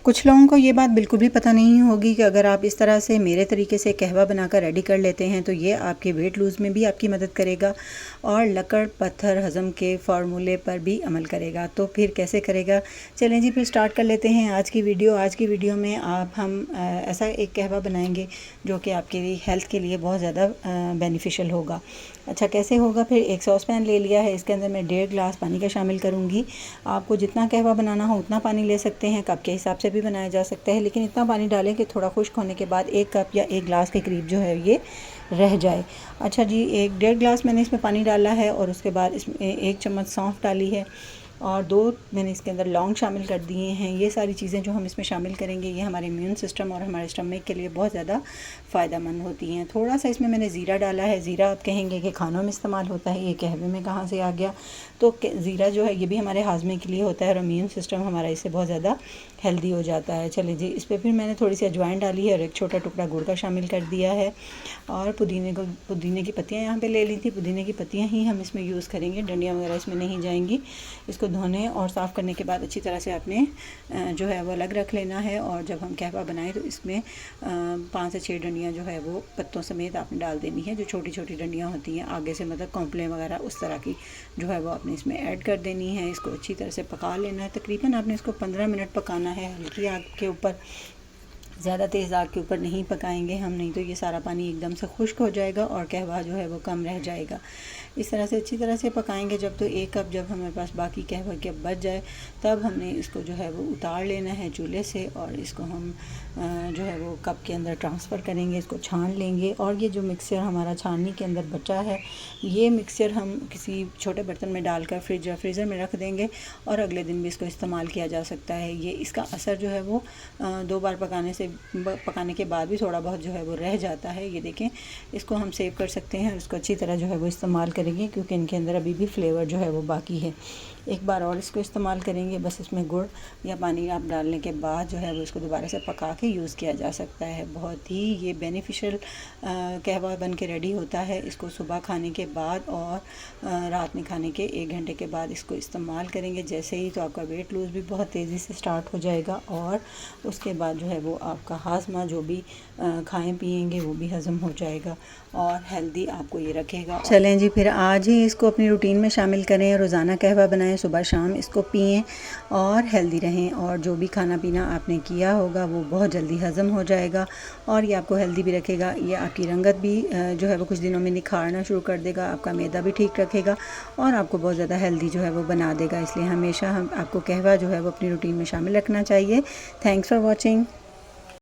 कुछ लोगों को ये बात बिल्कुल भी पता नहीं होगी कि अगर आप इस तरह से मेरे तरीके से कहवा बनाकर रेडी कर लेते हैं तो ये आपके वेट लूज़ में भी आपकी मदद करेगा और लकड़ पत्थर हज़म के फार्मूले पर भी अमल करेगा। तो फिर कैसे करेगा, चलें जी फिर स्टार्ट कर लेते हैं आज की वीडियो में हम ऐसा एक कहवा बनाएंगे जो कि आपके लिए हेल्थ के लिए बहुत ज़्यादा बेनिफिशियल होगा। अच्छा कैसे होगा, फिर एक सॉस पैन ले लिया है, इसके अंदर मैं 1.5 गिलास पानी का शामिल करूँगी। आपको जितना कहवा बनाना हो उतना पानी ले सकते हैं, कप के हिसाब से भी बनाया जा सकता है, लेकिन इतना पानी डालें कि थोड़ा खुश्क होने के बाद 1 कप या 1 गिलास के करीब जो है ये रह जाए। अच्छा जी, 1.5 गिलास मैंने इसमें पानी डाला है और उसके बाद इसमें 1 चम्मच सौंफ डाली है और 2 मैंने इसके अंदर लौंग शामिल कर दिए हैं। ये सारी चीज़ें जो हम इसमें शामिल करेंगे ये हमारे इम्यून सिस्टम और हमारे स्टमक के लिए बहुत ज़्यादा फ़ायदेमंद होती हैं। थोड़ा सा इसमें मैंने ज़ीरा डाला है। ज़ीरा आप कहेंगे कि खानों में इस्तेमाल होता है, ये कहवे में कहाँ से आ गया? तो ज़ीरा जो है ये भी हमारे हाजमे के लिए होता है और इम्यून सिस्टम हमारा इससे बहुत ज़्यादा हेल्दी हो जाता है। चलिए जी, इस पर फिर मैंने थोड़ी सी अजवाइन डाली है और 1 छोटा टुकड़ा गुड़ का शामिल कर दिया है और पुदीने की पत्तियाँ यहाँ पे ले ली थी। पुदीने की पत्तियाँ ही हम इसमें यूज़ करेंगे, डंडियाँ वगैरह इसमें नहीं जाएंगी। इसको धोने और साफ़ करने के बाद अच्छी तरह से आपने जो है वो अलग रख लेना है और जब हम कहवा बनाएं तो इसमें 5 से 6 डंडियाँ जो है वो पत्तों समेत आपने डाल देनी है। जो छोटी छोटी डंडियाँ होती हैं आगे से, मतलब कॉम्प्लेन वगैरह उस तरह की जो है वो आपने इसमें ऐड कर देनी है। इसको अच्छी तरह से पका लेना है। तकरीबन आपने इसको 15 मिनट पकाना है, हल्की आग के ऊपर, ज़्यादा तेज़ आग के ऊपर नहीं पकाएंगे हम, नहीं तो ये सारा पानी एकदम से खुश्क हो जाएगा और कहवा जो है वो कम रह जाएगा। इस तरह से अच्छी तरह से पकाएंगे जब तो 1 कप जब हमारे पास बाकी कहवा के बच जाए तब हमने इसको जो है वो उतार लेना है चूल्हे से और इसको हम जो है वो कप के अंदर ट्रांसफ़र करेंगे, इसको छान लेंगे। और ये जो मिक्सचर हमारा छाननी के अंदर बचा है ये मिक्सचर हम किसी छोटे बर्तन में डालकर फ्रिज या फ्रीज़र में रख देंगे और अगले दिन भी इसको इस्तेमाल किया जा सकता है। ये इसका असर जो है वो 2 बार पकाने के बाद भी थोड़ा बहुत जो है वो रह जाता है। ये देखें, इसको हम सेव कर सकते हैं और इसको अच्छी तरह जो है वो इस्तेमाल करेंगे क्योंकि इनके अंदर अभी भी फ्लेवर जो है वो बाकी है। एक बार और इसको इस्तेमाल करेंगे, बस इसमें गुड़ या पानी आप डालने के बाद जो है वो इसको दोबारा से पका के यूज़ किया जा सकता है। बहुत ही ये बेनिफिशियल कहवा बन के रेडी होता है। इसको सुबह खाने के बाद और रात में खाने के 1 घंटे के बाद इसको इस्तेमाल करेंगे जैसे ही, तो आपका वेट लूज़ भी बहुत तेज़ी से स्टार्ट हो जाएगा और उसके बाद जो है वो आपका हाजमा जो भी खाएं पिएंगे वो भी हज़म हो जाएगा और हेल्दी आपको ये रखेगा। चलें जी, फिर आज ही इसको अपनी रूटीन में शामिल करें, रोज़ाना कहवा बनाएं, सुबह शाम इसको पिएं और हेल्दी रहें और जो भी खाना पीना आपने किया होगा वो बहुत जल्दी हज़म हो जाएगा और ये आपको हेल्दी भी रखेगा। ये आपकी रंगत भी जो है वो कुछ दिनों में निखारना शुरू कर देगा, आपका मैदा भी ठीक रखेगा और आपको बहुत ज़्यादा हेल्दी जो है वो बना देगा। इसलिए हमेशा आपको कहवा जो है वो अपनी रूटीन में शामिल रखना चाहिए। Thanks for watching.